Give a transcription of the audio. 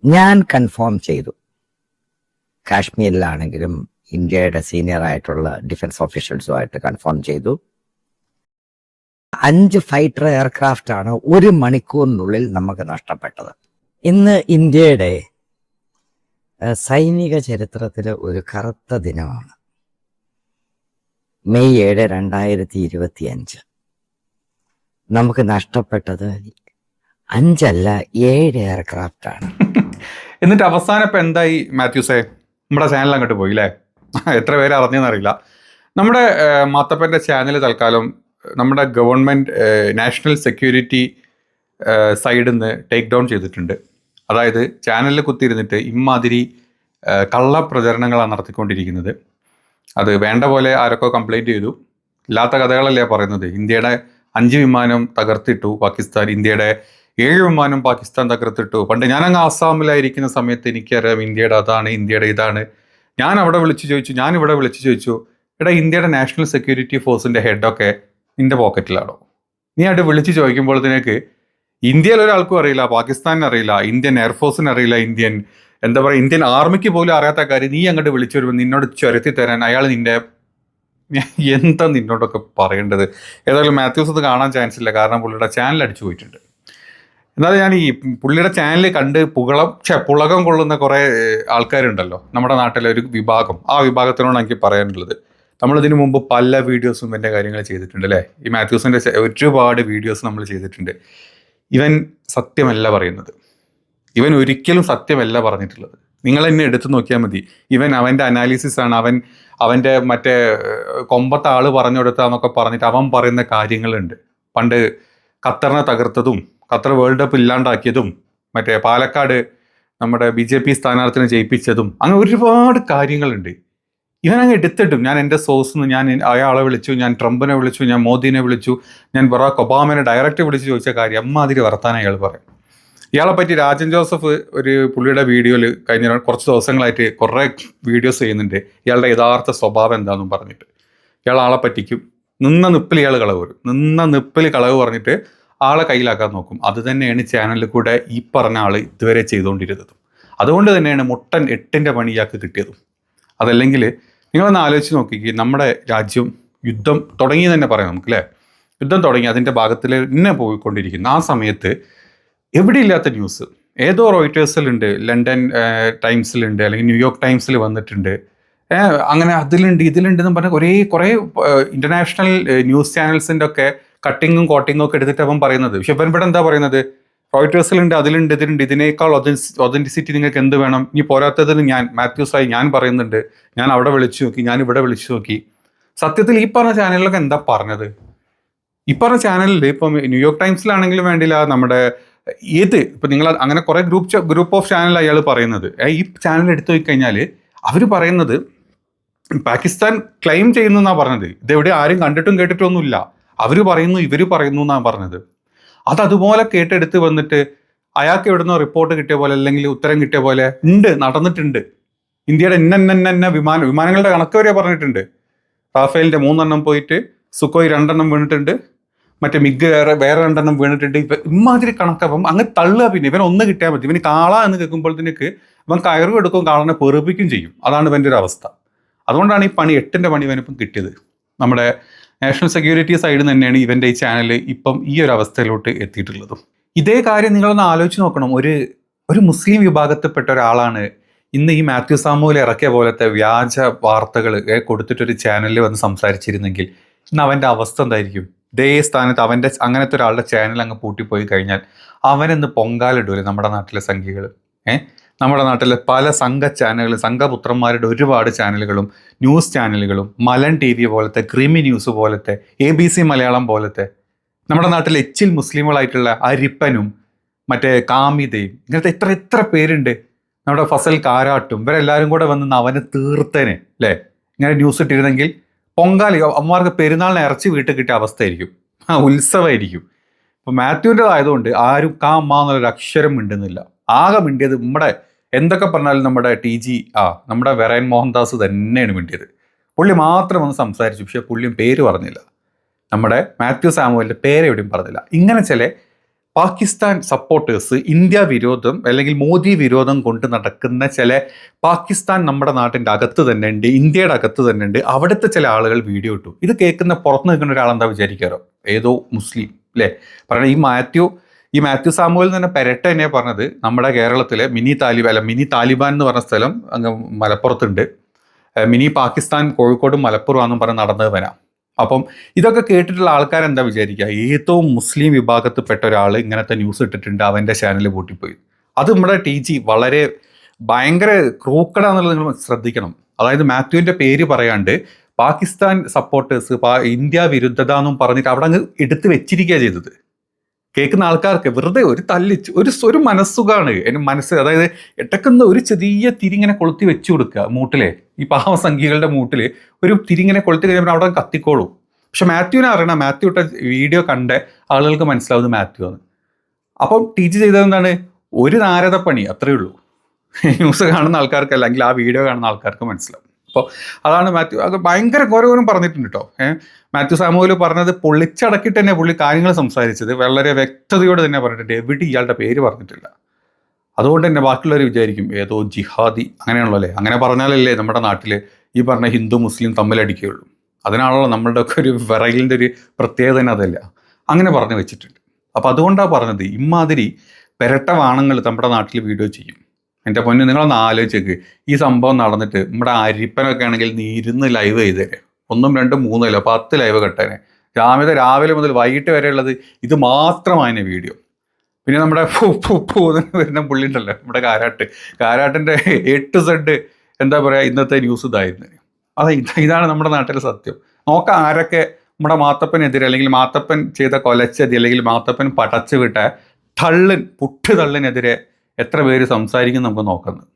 ഞാൻ കൺഫേം ചെയ്തു. കാശ്മീരിലാണെങ്കിലും ഇന്ത്യയുടെ സീനിയർ ആയിട്ടുള്ള ഡിഫൻസ് ഓഫീഷ്യൽസുമായിട്ട് കൺഫേം ചെയ്തു. 5 ഫൈറ്റർ എയർക്രാഫ്റ്റ് ആണ് 1 മണിക്കൂറിനുള്ളിൽ നമുക്ക് നഷ്ടപ്പെട്ടത്. ഇന്ന് ഇന്ത്യയുടെ സൈനിക ചരിത്രത്തിലെ ഒരു കറുത്ത ദിനമാണ്. മെയ് 7, 2025. നമുക്ക് നഷ്ടപ്പെട്ടത് 5 അല്ല 7 എയർക്രാഫ്റ്റ് ആണ്. എന്നിട്ട് അവസാനം ഇപ്പം എന്തായി മാത്യൂസേ? നമ്മുടെ ചാനൽ അങ്ങോട്ട് പോയി അല്ലേ? എത്ര പേര് അറിഞ്ഞെന്നറിയില്ല. നമ്മുടെ മാത്തപ്പൻ്റെ ചാനൽ തൽക്കാലം നമ്മുടെ ഗവൺമെൻറ് നാഷണൽ സെക്യൂരിറ്റി സൈഡിൽ നിന്ന് ടേക്ക് ഡൗൺ ചെയ്തിട്ടുണ്ട്. അതായത് ചാനലിൽ കുത്തിയിരുന്നിട്ട് ഇമ്മാതിരി കള്ളപ്രചരണങ്ങളാണ് നടത്തിക്കൊണ്ടിരിക്കുന്നത്. അത് വേണ്ട പോലെ ആരൊക്കെ കംപ്ലൈൻറ്റ് ചെയ്തു. ഇല്ലാത്ത കഥകളല്ലേ പറയുന്നത്. ഇന്ത്യയുടെ 5 വിമാനം തകർത്തിട്ടു പാകിസ്ഥാൻ, ഇന്ത്യയുടെ 7 വിമാനം പാകിസ്ഥാൻ തകർത്തിട്ടു. പണ്ട് ഞാനങ്ങ് ആസാമിലായിരിക്കുന്ന സമയത്ത് എനിക്കറിയാം ഇന്ത്യയുടെ അതാണ്, ഇന്ത്യയുടെ ഇതാണ്. ഞാൻ അവിടെ വിളിച്ചു ചോദിച്ചു, ഞാനിവിടെ വിളിച്ചു ചോദിച്ചു, എടാ ഇന്ത്യയുടെ നാഷണൽ സെക്യൂരിറ്റി ഫോഴ്സിൻ്റെ ഹെഡൊക്കെ നിൻ്റെ പോക്കറ്റിലാണോ? നീ അവിടെ വിളിച്ച് ചോദിക്കുമ്പോഴത്തേക്ക് ഇന്ത്യയിൽ ഒരാൾക്കും അറിയില്ല, പാകിസ്ഥാനിന് അറിയില്ല, ഇന്ത്യൻ എയർഫോഴ്സിന് അറിയില്ല, ഇന്ത്യൻ ആർമിക്ക് പോലും അറിയാത്ത കാര്യം നീ അങ്ങോട്ട് വിളിച്ചു വരുമ്പോൾ നിന്നോട് ചുരത്തി തരാൻ അയാൾ എന്താ നിന്നോടൊക്കെ പറയേണ്ടത്? ഏതായാലും മാത്യൂസ് അത് കാണാൻ ചാൻസ് ഇല്ല, കാരണം പുള്ളിയുടെ ചാനൽ അടിച്ചു പോയിട്ടുണ്ട്. എന്നാലും ഞാൻ ഈ പുള്ളിയുടെ ചാനൽ കണ്ട് പുളകം കൊള്ളുന്ന കുറേ ആൾക്കാരുണ്ടല്ലോ നമ്മുടെ നാട്ടിലെ ഒരു വിഭാഗം. ആ വിഭാഗത്തിനോട് എനിക്ക് പറയാനുള്ളത്, നമ്മളിതിനു മുമ്പ് പല വീഡിയോസും ഇവൻ്റെ കാര്യങ്ങൾ ചെയ്തിട്ടുണ്ട് അല്ലേ? ഈ മാത്യൂസിൻ്റെ ഒരുപാട് വീഡിയോസ് നമ്മൾ ചെയ്തിട്ടുണ്ട്. ഇവൻ സത്യമല്ല പറയുന്നത്. ഇവൻ ഒരിക്കലും സത്യമല്ല പറഞ്ഞിട്ടുള്ളത്. നിങ്ങൾ എന്നെ എടുത്തു നോക്കിയാൽ മതി. അവൻ്റെ അനാലിസിസ് ആണ്, അവൻ്റെ മറ്റേ കൊമ്പത്തെ ആൾ പറഞ്ഞു കൊടുത്താന്നൊക്കെ പറഞ്ഞിട്ട് അവൻ പറയുന്ന കാര്യങ്ങളുണ്ട്. പണ്ട് ഖത്തറിനെ തകർത്തതും ഖത്തർ വേൾഡ് കപ്പ് ഇല്ലാണ്ടാക്കിയതും മറ്റേ പാലക്കാട് നമ്മുടെ BJP സ്ഥാനാർത്ഥിനെ ജയിപ്പിച്ചതും അങ്ങനെ ഒരുപാട് കാര്യങ്ങളുണ്ട്. ഇവനങ്ങ് എടുത്തിട്ടും ഞാൻ എൻ്റെ സോഴ്സിൽ നിന്ന് ഞാൻ അയാളെ വിളിച്ചു, ഞാൻ ട്രംപിനെ വിളിച്ചു, ഞാൻ മോദിനെ വിളിച്ചു, ഞാൻ ബറാക്ക് ഒബാമനെ ഡയറക്റ്റ് വിളിച്ച് ചോദിച്ച കാര്യം അമ്മാതിരി വർത്താനം അയാൾ പറയും. ഇയാളെ പറ്റി രാജൻ ജോസഫ് ഒരു പുള്ളിയുടെ വീഡിയോയിൽ കഴിഞ്ഞ കുറച്ച് ദിവസങ്ങളായിട്ട് കുറേ വീഡിയോസ് ചെയ്യുന്നുണ്ട്. ഇയാളുടെ യഥാർത്ഥ സ്വഭാവം എന്താണെന്നും പറഞ്ഞിട്ട് ഇയാൾ ആളെ പറ്റിക്കും. നിന്ന നിപ്പിൽ ഇയാൾ കളവ് വരും. നിന്ന നിപ്പിൽ കളവ് പറഞ്ഞിട്ട് ആളെ കയ്യിലാക്കാൻ നോക്കും. അത് തന്നെയാണ് ചാനലിൽ കൂടെ ഈ പറഞ്ഞ ആൾ ഇതുവരെ ചെയ്തുകൊണ്ടിരുന്നതും. അതുകൊണ്ട് തന്നെയാണ് മുട്ടൻ 8ൻ്റെ പണി ഇയാൾക്ക് കിട്ടിയതും. അതല്ലെങ്കിൽ നിങ്ങളൊന്ന് ആലോചിച്ച് നോക്കിക്കേ, നമ്മുടെ രാജ്യം യുദ്ധം തുടങ്ങി തന്നെ പറയാം നമുക്ക് അല്ലേ? യുദ്ധം തുടങ്ങി അതിൻ്റെ ഭാഗത്തിൽ തന്നെ പോയിക്കൊണ്ടിരിക്കുന്നു. ആ സമയത്ത് എവിടെ ഇല്ലാത്ത ന്യൂസ് ഏതോ റോയിറ്റേഴ്സിലുണ്ട്, ലണ്ടൻ ടൈംസിലുണ്ട്, അല്ലെങ്കിൽ ന്യൂയോർക്ക് ടൈംസിൽ വന്നിട്ടുണ്ട്, അങ്ങനെ അതിലുണ്ട് ഇതിലുണ്ടെന്ന് പറഞ്ഞാൽ കുറേ ഇൻ്റർനാഷണൽ ന്യൂസ് ചാനൽസിൻ്റെ ഒക്കെ കട്ടിങ്ങും കോട്ടിങ്ങും ഒക്കെ എടുത്തിട്ട് അവൻ പറയുന്നത്. പക്ഷെ ഇവൻ ഇവിടെ എന്താ പറയുന്നത്? റോയിറ്റേഴ്സിലുണ്ട്, അതിലുണ്ട്, ഇതിലുണ്ട്, ഇതിനേക്കാൾ ഒതൻറ്റിസിറ്റി നിങ്ങൾക്ക് എന്ത് വേണം? ഇനി പോരാത്തതിന് മാത്യൂസായി ഞാൻ പറയുന്നുണ്ട്, ഞാൻ അവിടെ വിളിച്ചു നോക്കി, ഞാൻ ഇവിടെ വിളിച്ചു നോക്കി. സത്യത്തിൽ ഈ പറഞ്ഞ ചാനലിലൊക്കെ എന്താ പറഞ്ഞത്? ഈ പറഞ്ഞ ചാനലിൽ ഇപ്പം ന്യൂയോർക്ക് ടൈംസിലാണെങ്കിലും വേണ്ടില്ല, നമ്മുടെ ഇപ്പം നിങ്ങൾ അങ്ങനെ കുറേ ഗ്രൂപ്പ് ഓഫ് ചാനൽ അയാൾ പറയുന്നത്. ഈ ചാനൽ എടുത്തു നോക്കിക്കഴിഞ്ഞാൽ അവർ പറയുന്നത് പാകിസ്ഥാൻ ക്ലെയിം ചെയ്യുന്നു എന്നാണ് പറഞ്ഞത്. ഇതെവിടെ ആരും കണ്ടിട്ടും കേട്ടിട്ടൊന്നുമില്ല. അവർ പറയുന്നു, ഇവർ പറയുന്നു എന്നാണ് പറഞ്ഞത്. അതുപോലെ കേട്ടെടുത്ത് വന്നിട്ട് അയാൾക്ക് എവിടുന്നോ റിപ്പോർട്ട് കിട്ടിയ പോലെ അല്ലെങ്കിൽ ഉത്തരം കിട്ടിയ പോലെ ഉണ്ട്, നടന്നിട്ടുണ്ട്. ഇന്ത്യയുടെ ഇന്ന വിമാനങ്ങളുടെ കണക്ക് വരെ പറഞ്ഞിട്ടുണ്ട്. റാഫേലിൻ്റെ 3 പോയിട്ട് സുഖോയ് 2 വീണിട്ടുണ്ട്, മറ്റേ മിഗ് വേറെ 2 വീണിട്ടുണ്ട്. ഇപ്പം ഇമാതിരി കണക്കപ്പം അങ്ങ് തള്ളുക. പിന്നെ ഇവൻ ഒന്ന് കിട്ടിയാൽ മതി. ഇവന് കാള എന്ന് കേൾക്കുമ്പോഴത്തേക്ക് ഇവൻ കയറും എടുക്കും, കാളനെ പെറുപ്പിക്കും ചെയ്യും. അതാണ് ഇവൻ്റെ ഒരു അവസ്ഥ. അതുകൊണ്ടാണ് ഈ 8ൻ്റെ പണി ഇവനിപ്പം കിട്ടിയത്. നമ്മുടെ നാഷണൽ സെക്യൂരിറ്റി സൈഡിൽ തന്നെയാണ് ഇവൻ്റെ ഈ ചാനൽ ഇപ്പം ഈ ഒരു അവസ്ഥയിലോട്ട് എത്തിയിട്ടുള്ളതും. ഇതേ കാര്യം നിങ്ങളൊന്ന് ആലോചിച്ച് നോക്കണം. ഒരു മുസ്ലിം വിഭാഗത്തിൽപ്പെട്ട ഒരാളാണ് ഇന്ന് ഈ മാത്യു സാമുവൽ ഇറക്കിയ പോലത്തെ വ്യാജ വാർത്തകൾ കൊടുത്തിട്ടൊരു ചാനലിൽ വന്ന് സംസാരിച്ചിരുന്നെങ്കിൽ ഇന്ന് അവൻ്റെ അവസ്ഥ എന്തായിരിക്കും? ഇതേ സ്ഥാനത്ത് അങ്ങനത്തെ ഒരാളുടെ ചാനൽ അങ്ങ് പൂട്ടിപ്പോയി കഴിഞ്ഞാൽ അവനെന്ന് പൊങ്കാലിടൂല്ലേ നമ്മുടെ നാട്ടിലെ സംഖ്യകൾ? നമ്മുടെ നാട്ടിലെ പല സംഘപുത്രന്മാരുടെ ഒരുപാട് ചാനലുകളും ന്യൂസ് ചാനലുകളും മലൻ TV പോലത്തെ, ക്രിമി ന്യൂസ് പോലത്തെ, ABC മലയാളം പോലത്തെ, നമ്മുടെ നാട്ടിൽ എച്ചിൽ മുസ്ലിമുകളായിട്ടുള്ള അരിപ്പനും മറ്റേ കാമിതയും, ഇങ്ങനത്തെ എത്ര പേരുണ്ട്. നമ്മുടെ ഫസൽ കാരാട്ടും ഇവരെല്ലാവരും കൂടെ വന്ന് അവനെ തീർത്തേനെ അല്ലേ? ഇങ്ങനെ ന്യൂസ് ഇട്ടിരുന്നെങ്കിൽ പൊങ്കാലി അമ്മമാർക്ക് പെരുന്നാളിനെ ഇറച്ചി വീട്ടിൽ കിട്ടിയ അവസ്ഥയായിരിക്കും, ഉത്സവമായിരിക്കും. ഇപ്പോൾ മാത്യുവിൻ്റെതായതുകൊണ്ട് ആരും എന്നുള്ളൊരു അക്ഷരം മിണ്ടുന്നില്ല. ആകെ മിണ്ടിയത് നമ്മുടെ എന്തൊക്കെ പറഞ്ഞാലും നമ്മുടെ TG നമ്മുടെ വെറൈൻ മോഹൻദാസ് തന്നെയാണ് മിണ്ടിയത്. പുള്ളി മാത്രം വന്ന് സംസാരിച്ചു, പക്ഷേ പുള്ളിയും പേര് പറഞ്ഞില്ല. നമ്മുടെ മാത്യു സാമുവലിൻ്റെ പേര് എവിടെയും പറഞ്ഞില്ല. ഇങ്ങനെ ചില പാകിസ്ഥാൻ സപ്പോർട്ടേഴ്സ് ഇന്ത്യ വിരോധം അല്ലെങ്കിൽ മോദി വിരോധം കൊണ്ട് നടക്കുന്ന ചില പാകിസ്ഥാൻ നമ്മുടെ നാട്ടിൻ്റെ അകത്ത് തന്നെ ഉണ്ട്, ഇന്ത്യയുടെ അകത്ത് തന്നെ ഉണ്ട്, അവിടുത്തെ ചില ആളുകൾ വീഡിയോ ഇട്ടു. ഇത് കേൾക്കുന്ന പുറത്ത് നിൽക്കുന്ന ഒരാളെന്താ വിചാരിക്കാറോ, ഏതോ മുസ്ലിം അല്ലേ പറയണ. ഈ മാത്യു സാമുവൽ തന്നെ പെരട്ട തന്നെയാണ് പറഞ്ഞത്, നമ്മുടെ കേരളത്തിലെ മിനി താലിബാൻ എന്ന് പറഞ്ഞ സ്ഥലം അങ്ങ് മലപ്പുറത്തുണ്ട്, മിനി പാകിസ്ഥാൻ കോഴിക്കോടും മലപ്പുറമാണെന്നും പറഞ്ഞ് നടന്നത് വരാം. അപ്പം ഇതൊക്കെ കേട്ടിട്ടുള്ള ആൾക്കാരെന്താ വിചാരിക്കുക, ഏതോ മുസ്ലിം വിഭാഗത്തിൽപ്പെട്ട ഒരാൾ ഇങ്ങനത്തെ ന്യൂസ് ഇട്ടിട്ടുണ്ട്, അവൻ്റെ ചാനൽ പൂട്ടിപ്പോയി. അത് നമ്മുടെ TG വളരെ ഭയങ്കര ക്രൂക്കടാന്നുള്ളത് നിങ്ങൾ ശ്രദ്ധിക്കണം. അതായത് മാത്യുവിൻ്റെ പേര് പറയാണ്ട് പാകിസ്ഥാൻ സപ്പോർട്ടേഴ്സ് ഇന്ത്യ വിരുദ്ധത എന്നും പറഞ്ഞിട്ട് അവിടെ അങ്ങ് എടുത്ത് വെച്ചിരിക്കുക ചെയ്തത്. കേൾക്കുന്ന ആൾക്കാർക്ക് വെറുതെ ഒരു ഒരു മനസ്സുഖാണ് എൻ്റെ മനസ്സ്. അതായത് ഇടക്കുന്ന ഒരു ചെറിയ തിരിങ്ങനെ കൊളുത്തി വെച്ചു കൊടുക്കുക മൂട്ടിലെ, ഈ പാവസംഖ്യകളുടെ മൂട്ടിൽ ഒരു തിരിങ്ങനെ കൊളുത്തി കഴിയുമ്പോൾ അവിടെ കത്തിക്കോളൂ. പക്ഷെ മാത്യുവിനെ അറിയണം, മാത്യു ഇട്ട വീഡിയോ കണ്ട ആളുകൾക്ക് മനസ്സിലാവുന്നത് മാത്യു ആണ്. അപ്പം TG ചെയ്തത് എന്താണ്, ഒരു നാരദപ്പണി, അത്രയേ ഉള്ളൂ. ന്യൂസ് കാണുന്ന ആൾക്കാർക്ക് അല്ലെങ്കിൽ ആ വീഡിയോ കാണുന്ന ആൾക്കാർക്ക് മനസ്സിലാവും. അപ്പോൾ അതാണ് മാത്യു, അത് ഭയങ്കര ഘോരഘോരം പറഞ്ഞിട്ടുണ്ട് കേട്ടോ. മാത്യു സാമുവൽ പറഞ്ഞത് പൊളിച്ചടക്കിയിട്ട് തന്നെ പുള്ളി കാര്യങ്ങൾ സംസാരിച്ചത് വളരെ വ്യക്തതയോടെ തന്നെ പറഞ്ഞിട്ടുണ്ട്, എവിടെ ഇയാളുടെ പേര് പറഞ്ഞിട്ടില്ല. അതുകൊണ്ട് തന്നെ ബാക്കിയുള്ളവർ വിചാരിക്കും ഏതോ ജിഹാദി അങ്ങനെയാണല്ലോ അല്ലേ, അങ്ങനെ പറഞ്ഞാലല്ലേ നമ്മുടെ നാട്ടിൽ ഈ പറഞ്ഞ ഹിന്ദു മുസ്ലിം തമ്മിലടിക്കുകയുള്ളൂ. അതിനാണല്ലോ നമ്മളുടെ ഒക്കെ ഒരു വിറയിലിൻ്റെ ഒരു പ്രത്യേകത തന്നെ അതല്ല, അങ്ങനെ പറഞ്ഞു വെച്ചിട്ടുണ്ട്. അപ്പോൾ അതുകൊണ്ടാണ് പറഞ്ഞത്, ഇമാതിരി പെരട്ട വാണങ്ങൾ നമ്മുടെ നാട്ടിൽ വീഡിയോ ചെയ്യും. എൻ്റെ പൊന്ന്, നിങ്ങളൊന്ന് ആലോചിച്ചേക്ക്, ഈ സംഭവം നടന്നിട്ട് നമ്മുടെ അരിപ്പനൊക്കെ ആണെങ്കിൽ നീ ഇരുന്ന് ലൈവ് ചെയ്തേനെ, 1, 2, 3 അല്ല 10 ലൈവ് കട്ടേനെ. രാവിലെ മുതൽ വൈകിട്ട് വരെ ഉള്ളത് ഇത് മാത്രമാണ് വീഡിയോ. പിന്നെ നമ്മുടെ വരുന്ന പുള്ളി ഉണ്ടല്ലോ, നമ്മുടെ കാരാട്ടിൻ്റെ A to Z എന്താ പറയുക, ഇന്നത്തെ ന്യൂസ് ഇതായിരുന്നു. ഇതാണ് നമ്മുടെ നാട്ടിലെ സത്യം. നോക്കാം ആരൊക്കെ നമ്മുടെ മാത്തപ്പനെതിരെ അല്ലെങ്കിൽ മാത്തപ്പൻ ചെയ്ത കൊലച്ചതി അല്ലെങ്കിൽ മാത്തപ്പൻ പടച്ചു വിട്ട പുട്ട് തള്ളിനെതിരെ എത്ര പേര് സംസാരിക്കും നമുക്ക് നോക്കുന്നത്.